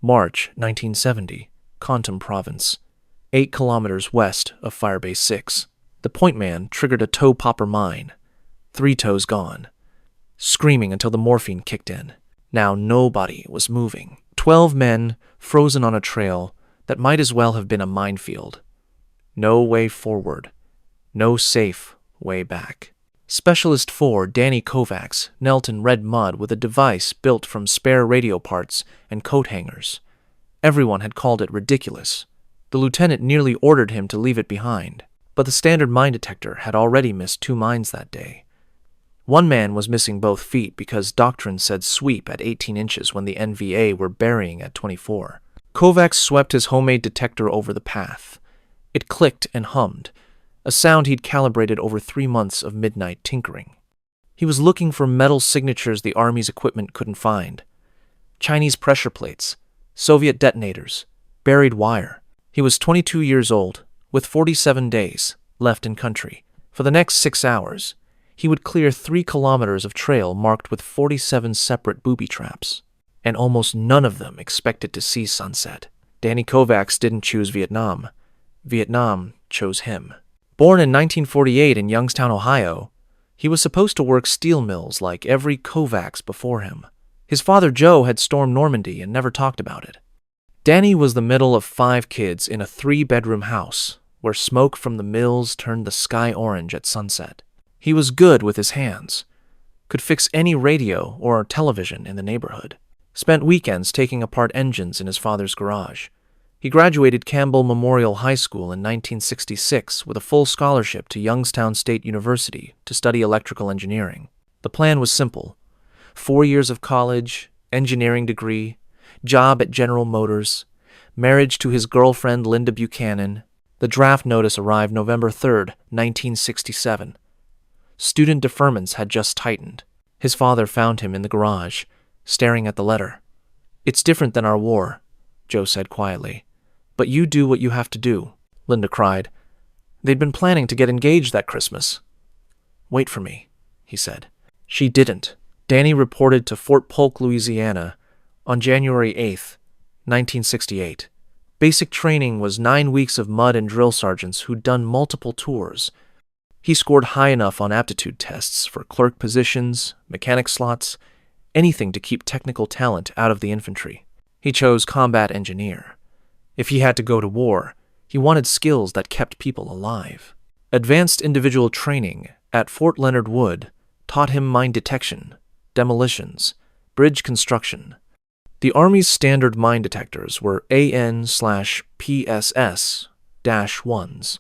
March 1970, Kontum Province, 8 kilometers west of Firebase 6. The point man triggered a toe popper mine. 3 toes gone. Screaming until the morphine kicked in. Now nobody was moving. 12 men frozen on a trail that might as well have been a minefield. No way forward. No safe way back. Specialist 4 Danny Kovacs knelt in red mud with a device built from spare radio parts and coat hangers. Everyone had called it ridiculous. The lieutenant nearly ordered him to leave it behind, but the standard mine detector had already missed 2 mines that day. One man was missing both feet because doctrine said sweep at 18 inches when the NVA were burying at 24. Kovacs swept his homemade detector over the path. It clicked and hummed, a sound he'd calibrated over 3 months of midnight tinkering. He was looking for metal signatures the Army's equipment couldn't find. Chinese pressure plates, Soviet detonators, buried wire. He was 22 years old, with 47 days left in country. For the next 6 hours, he would clear 3 kilometers of trail marked with 47 separate booby traps, and almost none of them expected to see sunset. Danny Kovacs didn't choose Vietnam. Vietnam chose him. Born in 1948 in Youngstown, Ohio, he was supposed to work steel mills like every Kovacs before him. His father Joe had stormed Normandy and never talked about it. Danny was the middle of 5 kids in a 3-bedroom house where smoke from the mills turned the sky orange at sunset. He was good with his hands, could fix any radio or television in the neighborhood, spent weekends taking apart engines in his father's garage. He graduated Campbell Memorial High School in 1966 with a full scholarship to Youngstown State University to study electrical engineering. The plan was simple: 4 years of college, engineering degree, job at General Motors, marriage to his girlfriend Linda Buchanan. The draft notice arrived November 3, 1967. Student deferments had just tightened. His father found him in the garage, staring at the letter. "It's different than our war," Joe said quietly. "But you do what you have to do," Linda cried. They'd been planning to get engaged that Christmas. "Wait for me," he said. She didn't. Danny reported to Fort Polk, Louisiana, on January 8, 1968. Basic training was 9 weeks of mud and drill sergeants who'd done multiple tours. He scored high enough on aptitude tests for clerk positions, mechanic slots, anything to keep technical talent out of the infantry. He chose combat engineer. If he had to go to war, he wanted skills that kept people alive. Advanced individual training at Fort Leonard Wood taught him mine detection, demolitions, bridge construction. The Army's standard mine detectors were AN/PSS-1s,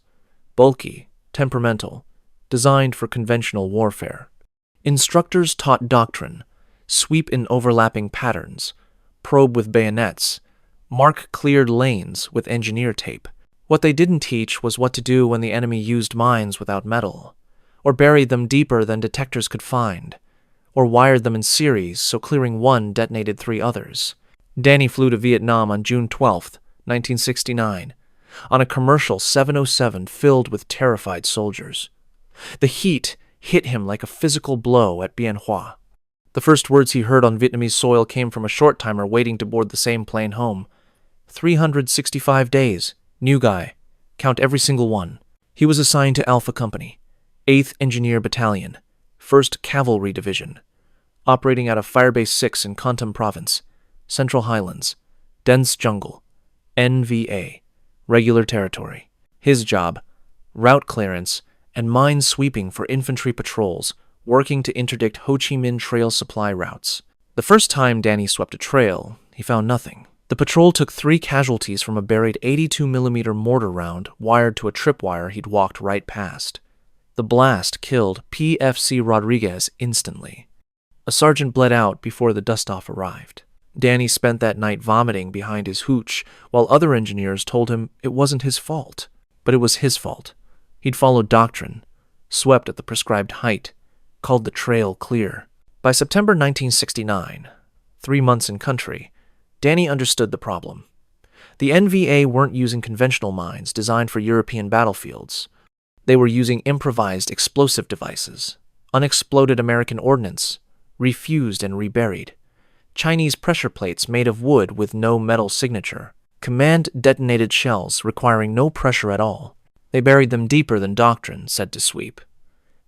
bulky, temperamental, designed for conventional warfare. Instructors taught doctrine, sweep in overlapping patterns, probe with bayonets, mark cleared lanes with engineer tape. What they didn't teach was what to do when the enemy used mines without metal, or buried them deeper than detectors could find, or wired them in series so clearing one detonated 3 others. Danny flew to Vietnam on June 12, 1969, on a commercial 707 filled with terrified soldiers. The heat hit him like a physical blow at Bien Hoa. The first words he heard on Vietnamese soil came from a short-timer waiting to board the same plane home. 365 days, new guy, count every single one. He was assigned to Alpha Company, 8th Engineer Battalion, 1st Cavalry Division, operating out of Firebase 6 in Kontum Province, Central Highlands, dense jungle, NVA, regular territory. His job, route clearance, and mine sweeping for infantry patrols, working to interdict Ho Chi Minh Trail supply routes. The first time Danny swept a trail, he found nothing. The patrol took 3 casualties from a buried 82mm mortar round wired to a tripwire he'd walked right past. The blast killed PFC Rodriguez instantly. A sergeant bled out before the dust-off arrived. Danny spent that night vomiting behind his hooch, while other engineers told him it wasn't his fault. But it was his fault. He'd followed doctrine, swept at the prescribed height, called the trail clear. By September 1969, 3 months in country, Danny understood the problem. The NVA weren't using conventional mines designed for European battlefields. They were using improvised explosive devices, unexploded American ordnance, refused and reburied. Chinese pressure plates made of wood with no metal signature. Command-detonated shells requiring no pressure at all. They buried them deeper than doctrine said to sweep.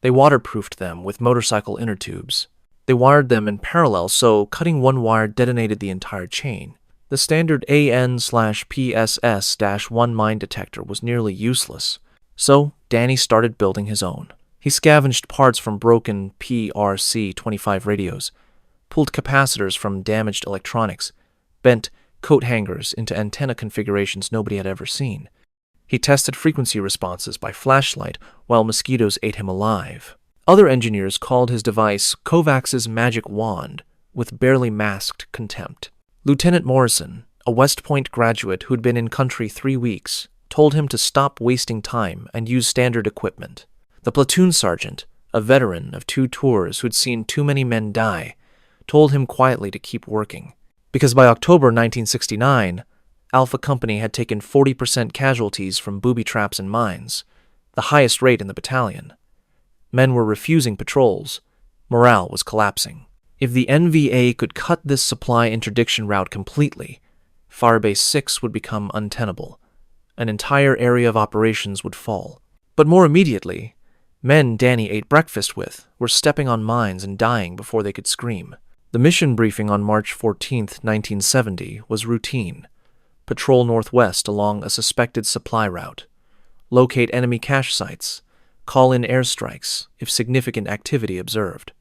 They waterproofed them with motorcycle inner tubes. They wired them in parallel, so cutting one wire detonated the entire chain. The standard AN/PSS-1 mine detector was nearly useless, so Danny started building his own. He scavenged parts from broken PRC-25 radios, pulled capacitors from damaged electronics, bent coat hangers into antenna configurations nobody had ever seen. He tested frequency responses by flashlight while mosquitoes ate him alive. Other engineers called his device Kovacs's magic wand, with barely masked contempt. Lieutenant Morrison, a West Point graduate who'd been in country 3 weeks, told him to stop wasting time and use standard equipment. The platoon sergeant, a veteran of 2 tours who'd seen too many men die, told him quietly to keep working, because by October 1969, Alpha Company had taken 40% casualties from booby traps and mines, the highest rate in the battalion. Men were refusing patrols. Morale was collapsing. If the NVA could cut this supply interdiction route completely, Firebase 6 would become untenable. An entire area of operations would fall. But more immediately, men Danny ate breakfast with were stepping on mines and dying before they could scream. The mission briefing on March 14, 1970 was routine. Patrol northwest along a suspected supply route. Locate enemy cache sites. Call in airstrikes if significant activity observed.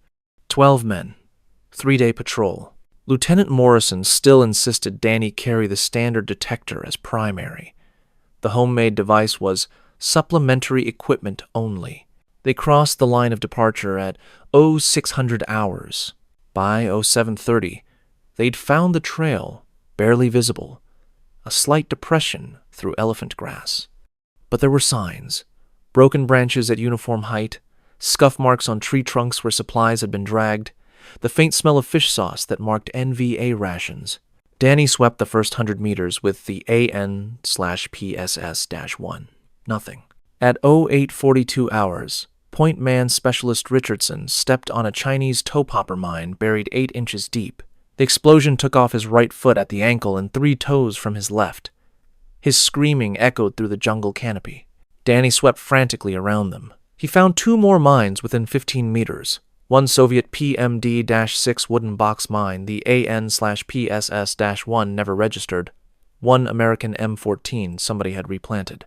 12 men. 3-day patrol. Lieutenant Morrison still insisted Danny carry the standard detector as primary. The homemade device was supplementary equipment only. They crossed the line of departure at 0600 hours. By 0730, they'd found the trail, barely visible, a slight depression through elephant grass. But there were signs. Broken branches at uniform height, scuff marks on tree trunks where supplies had been dragged, the faint smell of fish sauce that marked NVA rations. Danny swept the first 100 meters with the AN/PSS-1. Nothing. At 0842 hours, Point Man Specialist Richardson stepped on a Chinese toe popper mine buried 8 inches deep. The explosion took off his right foot at the ankle and 3 toes from his left. His screaming echoed through the jungle canopy. Danny swept frantically around them. He found 2 more mines within 15 meters. One Soviet PMD-6 wooden box mine, the AN/PSS-1 never registered. One American M14 somebody had replanted.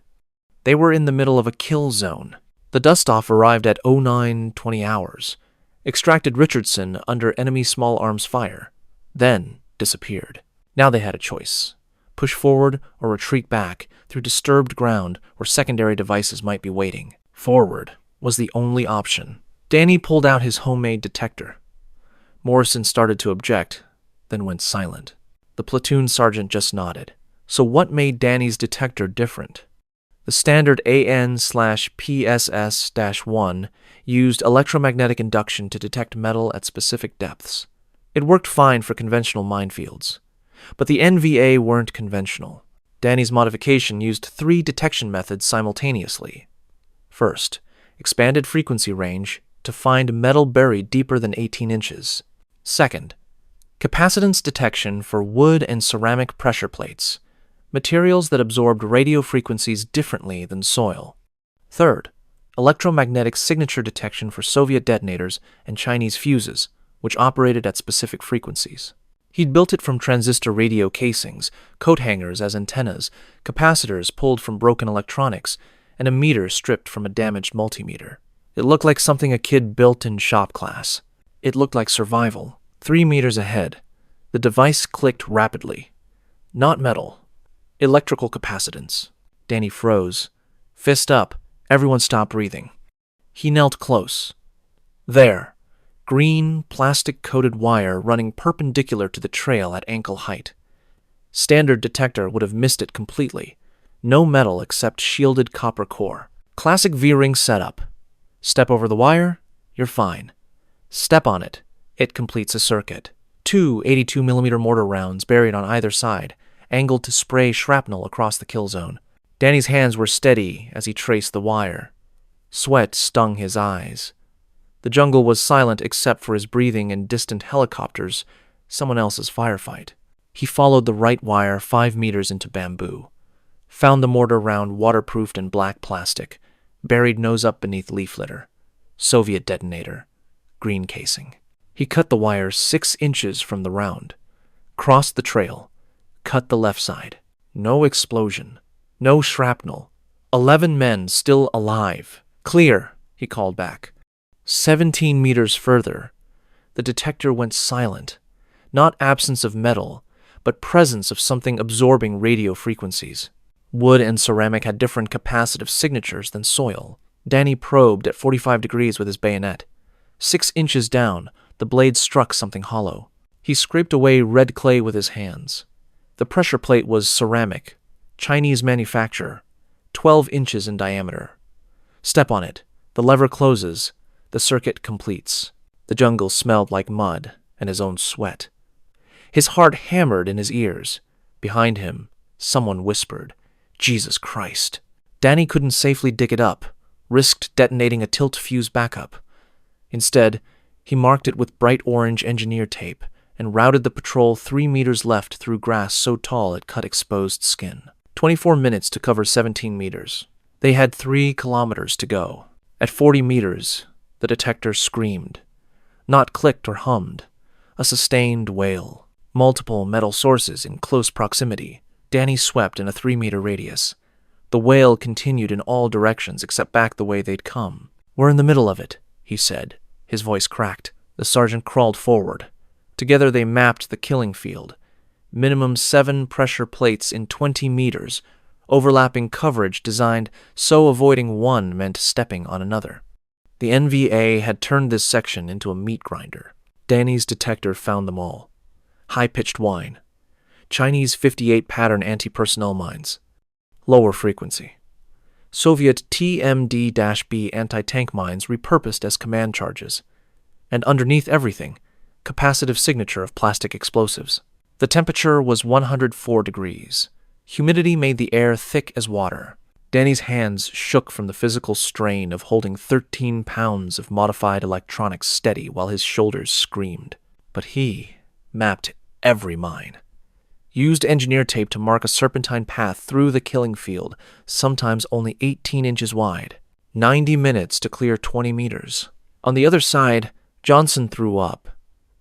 They were in the middle of a kill zone. The dust-off arrived at 0920 hours, extracted Richardson under enemy small arms fire, then disappeared. Now they had a choice. Push forward or retreat back through disturbed ground where secondary devices might be waiting. Forward was the only option. Danny pulled out his homemade detector. Morrison started to object, then went silent. The platoon sergeant just nodded. So what made Danny's detector different? The standard AN/PSS-1 used electromagnetic induction to detect metal at specific depths. It worked fine for conventional minefields. But the NVA weren't conventional. Danny's modification used 3 detection methods simultaneously. First, expanded frequency range to find metal buried deeper than 18 inches. Second, capacitance detection for wood and ceramic pressure plates, materials that absorbed radio frequencies differently than soil. Third, electromagnetic signature detection for Soviet detonators and Chinese fuses, which operated at specific frequencies. He'd built it from transistor radio casings, coat hangers as antennas, capacitors pulled from broken electronics, and a meter stripped from a damaged multimeter. It looked like something a kid built in shop class. It looked like survival. 3 meters ahead, the device clicked rapidly. Not metal. Electrical capacitance. Danny froze. Fist up, everyone stopped breathing. He knelt close. There. Green, plastic-coated wire running perpendicular to the trail at ankle height. Standard detector would have missed it completely. No metal except shielded copper core. Classic V-ring setup. Step over the wire, you're fine. Step on it, it completes a circuit. 2 82mm mortar rounds buried on either side, angled to spray shrapnel across the kill zone. Danny's hands were steady as he traced the wire. Sweat stung his eyes. The jungle was silent except for his breathing and distant helicopters, someone else's firefight. He followed the right wire 5 meters into bamboo, found the mortar round waterproofed in black plastic, buried nose up beneath leaf litter. Soviet detonator, green casing. He cut the wire 6 inches from the round, crossed the trail, cut the left side. No explosion, no shrapnel. 11 men still alive. Clear, he called back. 17 meters further, the detector went silent. Not absence of metal, but presence of something absorbing radio frequencies. Wood and ceramic had different capacitive signatures than soil. Danny probed at 45 degrees with his bayonet. 6 inches down, the blade struck something hollow. He scraped away red clay with his hands. The pressure plate was ceramic, Chinese manufacture, 12 inches in diameter. Step on it. The lever closes. The circuit completes. The jungle smelled like mud and his own sweat. His heart hammered in his ears. Behind him, someone whispered, "Jesus Christ." Danny couldn't safely dig it up, risked detonating a tilt fuse backup. Instead, he marked it with bright orange engineer tape and routed the patrol 3 meters left through grass so tall it cut exposed skin. 24 minutes to cover 17 meters. They had 3 kilometers to go. At 40 meters, the detector screamed. Not clicked or hummed. A sustained wail. Multiple metal sources in close proximity. Danny swept in a 3-meter radius. The wail continued in all directions except back the way they'd come. "We're in the middle of it," he said. His voice cracked. The sergeant crawled forward. Together they mapped the killing field. Minimum 7 pressure plates in 20 meters, overlapping coverage designed so avoiding one meant stepping on another. The NVA had turned this section into a meat grinder. Danny's detector found them all. High-pitched whine. Chinese 58 pattern anti-personnel mines. Lower frequency. Soviet TMD-B anti-tank mines repurposed as command charges. And underneath everything, capacitive signature of plastic explosives. The temperature was 104 degrees. Humidity made the air thick as water. Danny's hands shook from the physical strain of holding 13 pounds of modified electronics steady while his shoulders screamed. But he mapped every mine. Used engineer tape to mark a serpentine path through the killing field, sometimes only 18 inches wide. 90 minutes to clear 20 meters. On the other side, Johnson threw up.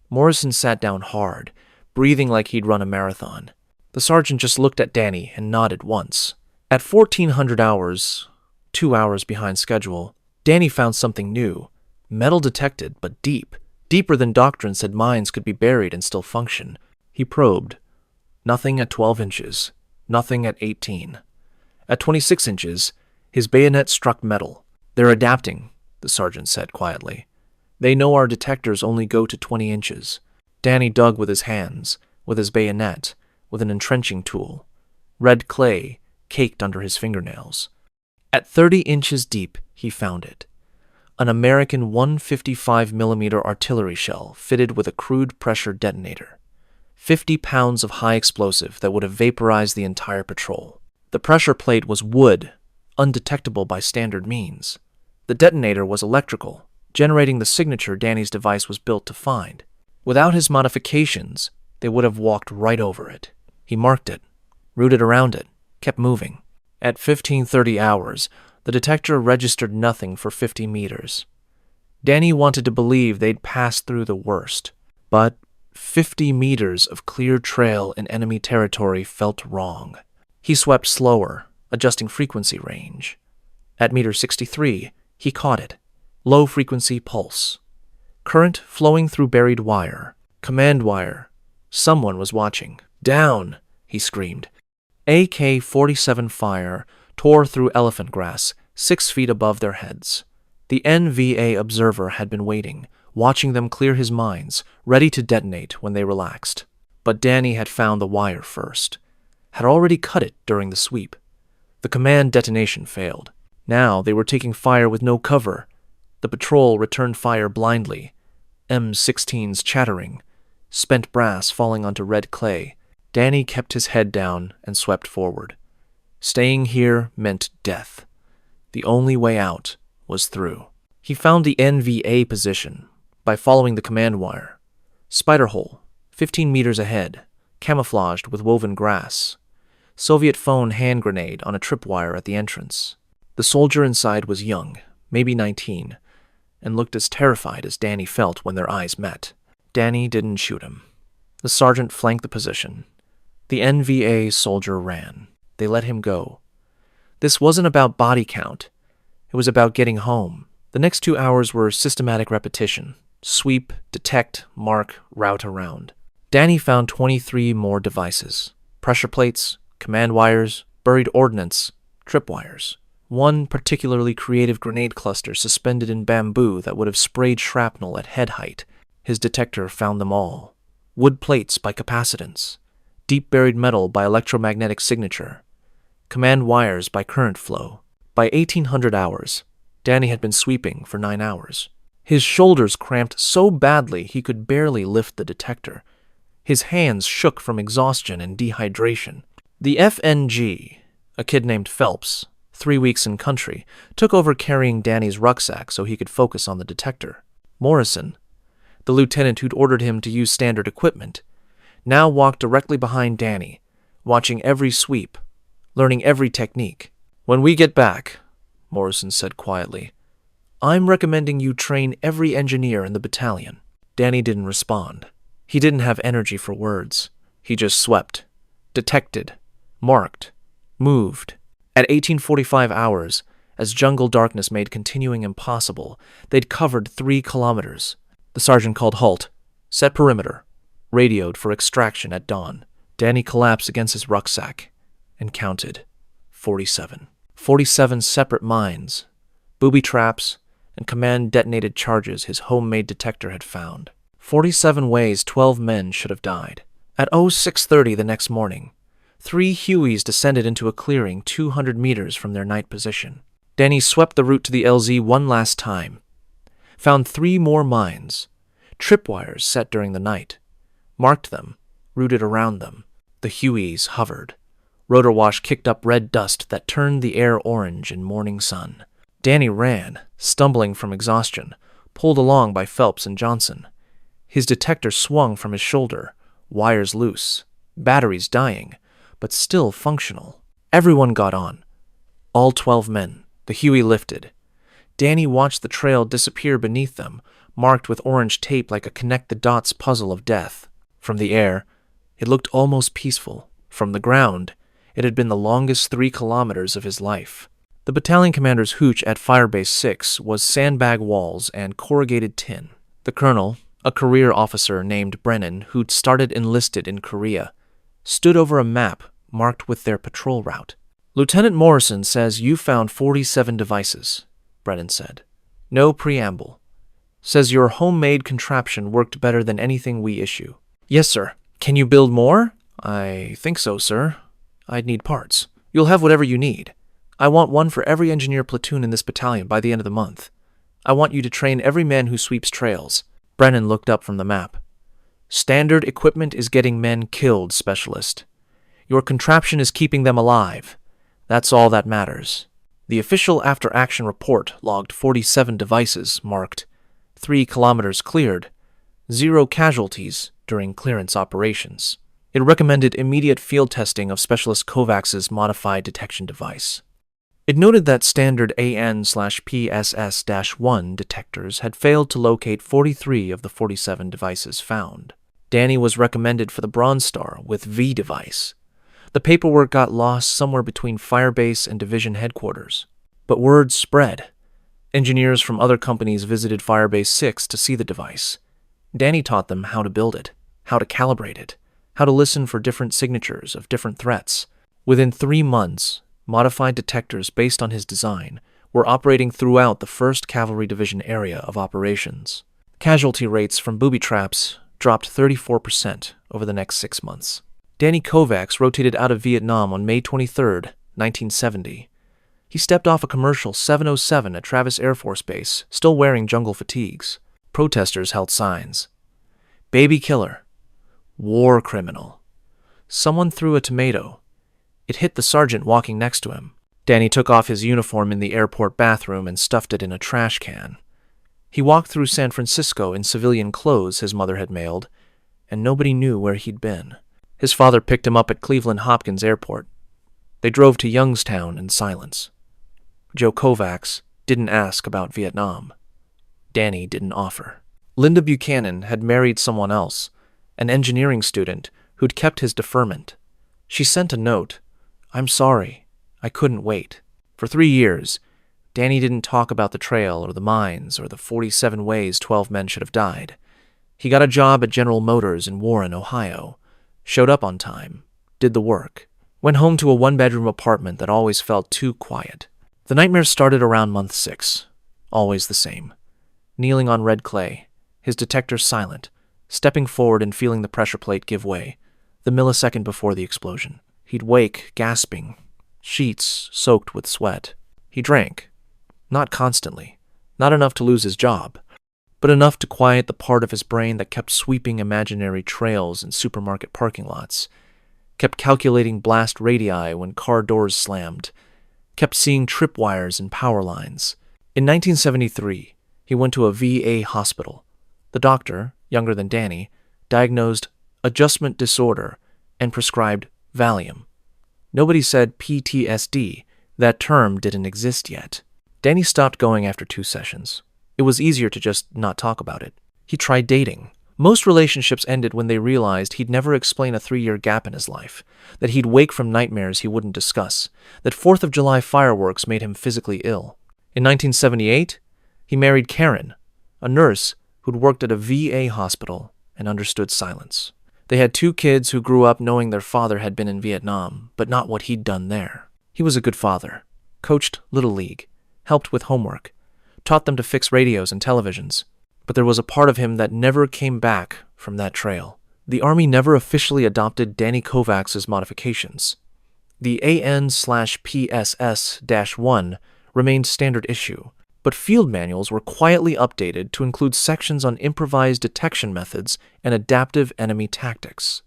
Morrison sat down hard, breathing like he'd run a marathon. The sergeant just looked at Danny and nodded once. At 1400 hours, 2 hours behind schedule, Danny found something new. Metal detected, but deep. Deeper than doctrine said mines could be buried and still function. He probed. Nothing at 12 inches. Nothing at 18. At 26 inches, his bayonet struck metal. "They're adapting," the sergeant said quietly. "They know our detectors only go to 20 inches. Danny dug with his hands, with his bayonet, with an entrenching tool. Red clay caked under his fingernails. At 30 inches deep, he found it. An American 155mm artillery shell fitted with a crude pressure detonator. 50 pounds of high explosive that would have vaporized the entire patrol. The pressure plate was wood, undetectable by standard means. The detonator was electrical, generating the signature Danny's device was built to find. Without his modifications, they would have walked right over it. He marked it, rooted around it, kept moving. At 1530 hours, the detector registered nothing for 50 meters. Danny wanted to believe they'd passed through the worst, but 50 meters of clear trail in enemy territory felt wrong. He swept slower, adjusting frequency range. At meter 63, he caught it. Low-frequency pulse. Current flowing through buried wire. Command wire. Someone was watching. "Down!" he screamed. AK-47 fire tore through elephant grass, 6 feet above their heads. The NVA observer had been waiting, watching them clear his mines, ready to detonate when they relaxed. But Danny had found the wire first. Had already cut it during the sweep. The command detonation failed. Now they were taking fire with no cover. The patrol returned fire blindly. M16s chattering. Spent brass falling onto red clay. Danny kept his head down and swept forward. Staying here meant death. The only way out was through. He found the NVA position by following the command wire. Spider hole, 15 meters ahead, camouflaged with woven grass. Soviet phone hand grenade on a tripwire at the entrance. The soldier inside was young, maybe 19, and looked as terrified as Danny felt when their eyes met. Danny didn't shoot him. The sergeant flanked the position. The NVA soldier ran. They let him go. This wasn't about body count. It was about getting home. The next 2 hours were systematic repetition. Sweep, detect, mark, route around. Danny found 23 more devices. Pressure plates, command wires, buried ordnance, tripwires. One particularly creative grenade cluster suspended in bamboo that would have sprayed shrapnel at head height. His detector found them all. Wood plates by capacitance. Deep buried metal by electromagnetic signature. Command wires by current flow. By 1800 hours, Danny had been sweeping for 9 hours. His shoulders cramped so badly he could barely lift the detector. His hands shook from exhaustion and dehydration. The FNG, a kid named Phelps, 3 weeks in country, took over carrying Danny's rucksack so he could focus on the detector. Morrison, the lieutenant who'd ordered him to use standard equipment, now walked directly behind Danny, watching every sweep, learning every technique. "When we get back," Morrison said quietly, "I'm recommending you train every engineer in the battalion." Danny didn't respond. He didn't have energy for words. He just swept, detected, marked, moved. At 1845 hours, as jungle darkness made continuing impossible, they'd covered 3 kilometers. The sergeant called halt, set perimeter, radioed for extraction at dawn. Danny collapsed against his rucksack and counted 47. 47 separate mines, booby traps, and command-detonated charges his homemade detector had found. 47 ways 12 men should have died. At 0630 the next morning, 3 Hueys descended into a clearing 200 meters from their night position. Danny swept the route to the LZ one last time, found 3 more mines, tripwires set during the night, marked them, routed around them. The Hueys hovered. Rotor wash kicked up red dust that turned the air orange in morning sun. Danny ran, stumbling from exhaustion, pulled along by Phelps and Johnson. His detector swung from his shoulder, wires loose, batteries dying, but still functional. Everyone got on. All 12 men. The Huey lifted. Danny watched the trail disappear beneath them, marked with orange tape like a connect-the-dots puzzle of death. From the air, it looked almost peaceful. From the ground, it had been the longest 3 kilometers of his life. The battalion commander's hooch at Firebase 6 was sandbag walls and corrugated tin. The colonel, a career officer named Brennan, who'd started enlisted in Korea, stood over a map marked with their patrol route. "Lieutenant Morrison says you found 47 devices," Brennan said. "No preamble. Says your homemade contraption worked better than anything we issue." "Yes, sir. Can you build more?" "I think so, sir. I'd need parts." "You'll have whatever you need. I want one for every engineer platoon in this battalion by the end of the month. I want you to train every man who sweeps trails." Brennan looked up from the map. "Standard equipment is getting men killed, Specialist. Your contraption is keeping them alive. That's all that matters." The official after-action report logged 47 devices marked 3 kilometers cleared, 0 casualties during clearance operations. It recommended immediate field testing of Specialist Kovacs's modified detection device. It noted that standard AN/PSS-1 detectors had failed to locate 43 of the 47 devices found. Danny was recommended for the Bronze Star with V device. The paperwork got lost somewhere between Firebase and Division headquarters. But word spread. Engineers from other companies visited Firebase 6 to see the device. Danny taught them how to build it, how to calibrate it, how to listen for different signatures of different threats. Within 3 months, modified detectors based on his design were operating throughout the 1st Cavalry Division area of operations. Casualty rates from booby traps dropped 34% over the next 6 months. Danny Kovacs rotated out of Vietnam on May 23, 1970. He stepped off a commercial 707 at Travis Air Force Base, still wearing jungle fatigues. Protesters held signs. "Baby killer. War criminal." Someone threw a tomato. It hit the sergeant walking next to him. Danny took off his uniform in the airport bathroom and stuffed it in a trash can. He walked through San Francisco in civilian clothes his mother had mailed, and nobody knew where he'd been. His father picked him up at Cleveland Hopkins Airport. They drove to Youngstown in silence. Joe Kovacs didn't ask about Vietnam. Danny didn't offer. Linda Buchanan had married someone else, an engineering student who'd kept his deferment. She sent a note. "I'm sorry. I couldn't wait." For 3 years, Danny didn't talk about the trail or the mines or the 47 ways 12 men should have died. He got a job at General Motors in Warren, Ohio, showed up on time, did the work, went home to a one-bedroom apartment that always felt too quiet. The nightmares started around month 6, always the same. Kneeling on red clay, his detector silent, stepping forward and feeling the pressure plate give way, the millisecond before the explosion. He'd wake, gasping, sheets soaked with sweat. He drank. Not constantly, not enough to lose his job, but enough to quiet the part of his brain that kept sweeping imaginary trails in supermarket parking lots, kept calculating blast radii when car doors slammed, kept seeing tripwires and power lines. In 1973, he went to a VA hospital. The doctor, younger than Danny, diagnosed adjustment disorder and prescribed Valium. Nobody said PTSD. That term didn't exist yet. Danny stopped going after 2 sessions. It was easier to just not talk about it. He tried dating. Most relationships ended when they realized he'd never explain a 3-year gap in his life, that he'd wake from nightmares he wouldn't discuss, that 4th of July fireworks made him physically ill. In 1978, he married Karen, a nurse who'd worked at a VA hospital and understood silence. They had 2 kids who grew up knowing their father had been in Vietnam, but not what he'd done there. He was a good father, coached Little League, helped with homework, taught them to fix radios and televisions. But there was a part of him that never came back from that trail. The Army never officially adopted Danny Kovacs' modifications. The AN/PSS-1 remained standard issue, but field manuals were quietly updated to include sections on improvised detection methods and adaptive enemy tactics.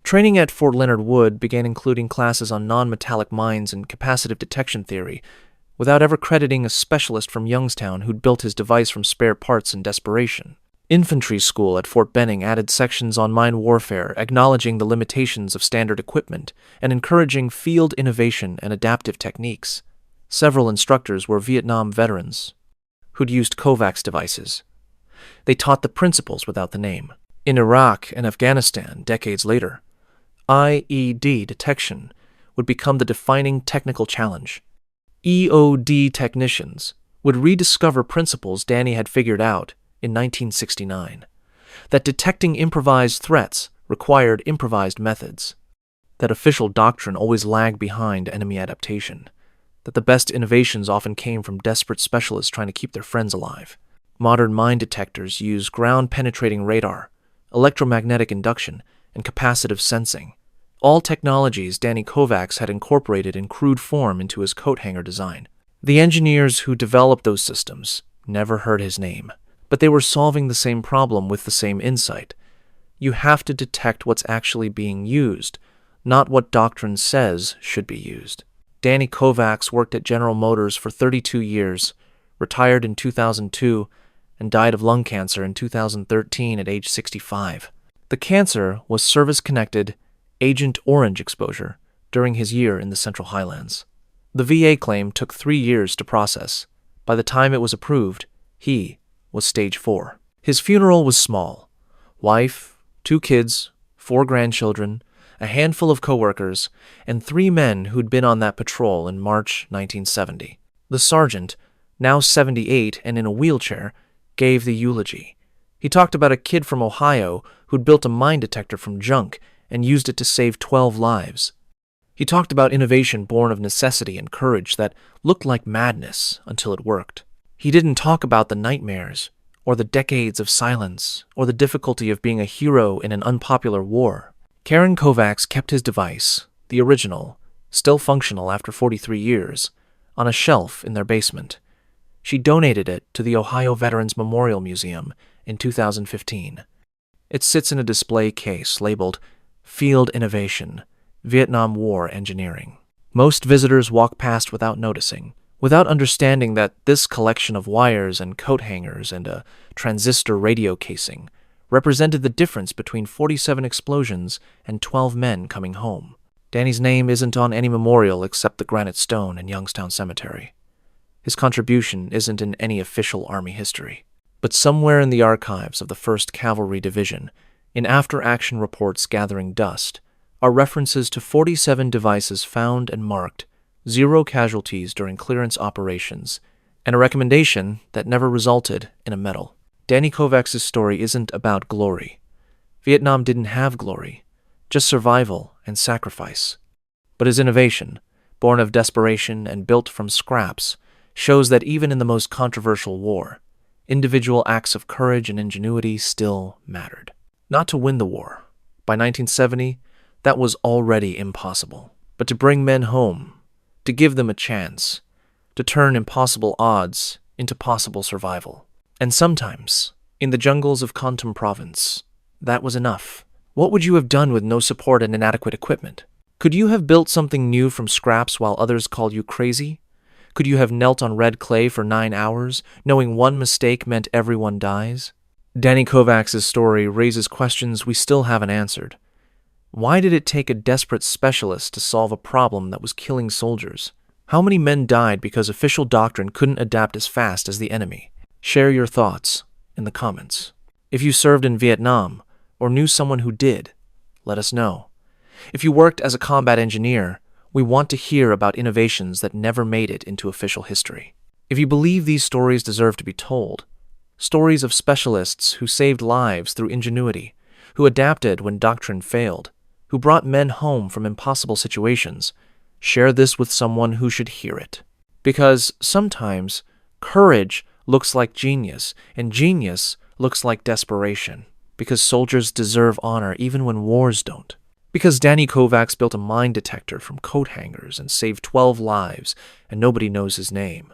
Training at Fort Leonard Wood began including classes on non-metallic mines and capacitive detection theory, without ever crediting a specialist from Youngstown who'd built his device from spare parts in desperation. Infantry school at Fort Benning added sections on mine warfare, acknowledging the limitations of standard equipment and encouraging field innovation and adaptive techniques. Several instructors were Vietnam veterans who'd used Kovacs devices. They taught the principles without the name. In Iraq and Afghanistan, decades later, IED detection would become the defining technical challenge. EOD technicians would rediscover principles Danny had figured out in 1969, that detecting improvised threats required improvised methods, that official doctrine always lagged behind enemy adaptation, that the best innovations often came from desperate specialists trying to keep their friends alive. Modern mine detectors use ground-penetrating radar, electromagnetic induction, and capacitive sensing, all technologies Danny Kovacs had incorporated in crude form into his coat hanger design. The engineers who developed those systems never heard his name, but they were solving the same problem with the same insight. You have to detect what's actually being used, not what doctrine says should be used. Danny Kovacs worked at General Motors for 32 years, retired in 2002, and died of lung cancer in 2013 at age 65. The cancer was service-connected Agent Orange exposure during his year in the Central Highlands. The VA claim took 3 years to process. By the time it was approved, he was stage 4. His funeral was small. Wife, 2 kids, 4 grandchildren, a handful of coworkers, and 3 men who'd been on that patrol in March 1970. The sergeant, now 78 and in a wheelchair, gave the eulogy. He talked about a kid from Ohio who'd built a mine detector from junk and used it to save 12 lives. He talked about innovation born of necessity and courage that looked like madness until it worked. He didn't talk about the nightmares, or the decades of silence, or the difficulty of being a hero in an unpopular war. Karen Kovacs kept his device, the original, still functional after 43 years, on a shelf in their basement. She donated it to the Ohio Veterans Memorial Museum in 2015. It sits in a display case labeled Field Innovation, Vietnam War Engineering. Most visitors walk past without noticing, without understanding that this collection of wires and coat hangers and a transistor radio casing represented the difference between 47 explosions and 12 men coming home. Danny's name isn't on any memorial except the granite stone in Youngstown Cemetery. His contribution isn't in any official Army history. But somewhere in the archives of the 1st Cavalry Division, in after-action reports gathering dust, are references to 47 devices found and marked, 0 casualties during clearance operations, and a recommendation that never resulted in a medal. Danny Kovacs' story isn't about glory. Vietnam didn't have glory, just survival and sacrifice. But his innovation, born of desperation and built from scraps, shows that even in the most controversial war, individual acts of courage and ingenuity still mattered. Not to win the war. By 1970, that was already impossible. But to bring men home, to give them a chance, to turn impossible odds into possible survival. And sometimes, in the jungles of Kontum Province, that was enough. What would you have done with no support and inadequate equipment? Could you have built something new from scraps while others called you crazy? Could you have knelt on red clay for 9 hours, knowing one mistake meant everyone dies? Danny Kovacs' story raises questions we still haven't answered. Why did it take a desperate specialist to solve a problem that was killing soldiers? How many men died because official doctrine couldn't adapt as fast as the enemy? Share your thoughts in the comments. If you served in Vietnam or knew someone who did, let us know. If you worked as a combat engineer, we want to hear about innovations that never made it into official history. If you believe these stories deserve to be told, stories of specialists who saved lives through ingenuity, who adapted when doctrine failed, who brought men home from impossible situations, share this with someone who should hear it. Because sometimes courage looks like genius, and genius looks like desperation. Because soldiers deserve honor even when wars don't. Because Danny Kovacs built a mine detector from coat hangers and saved 12 lives, and nobody knows his name.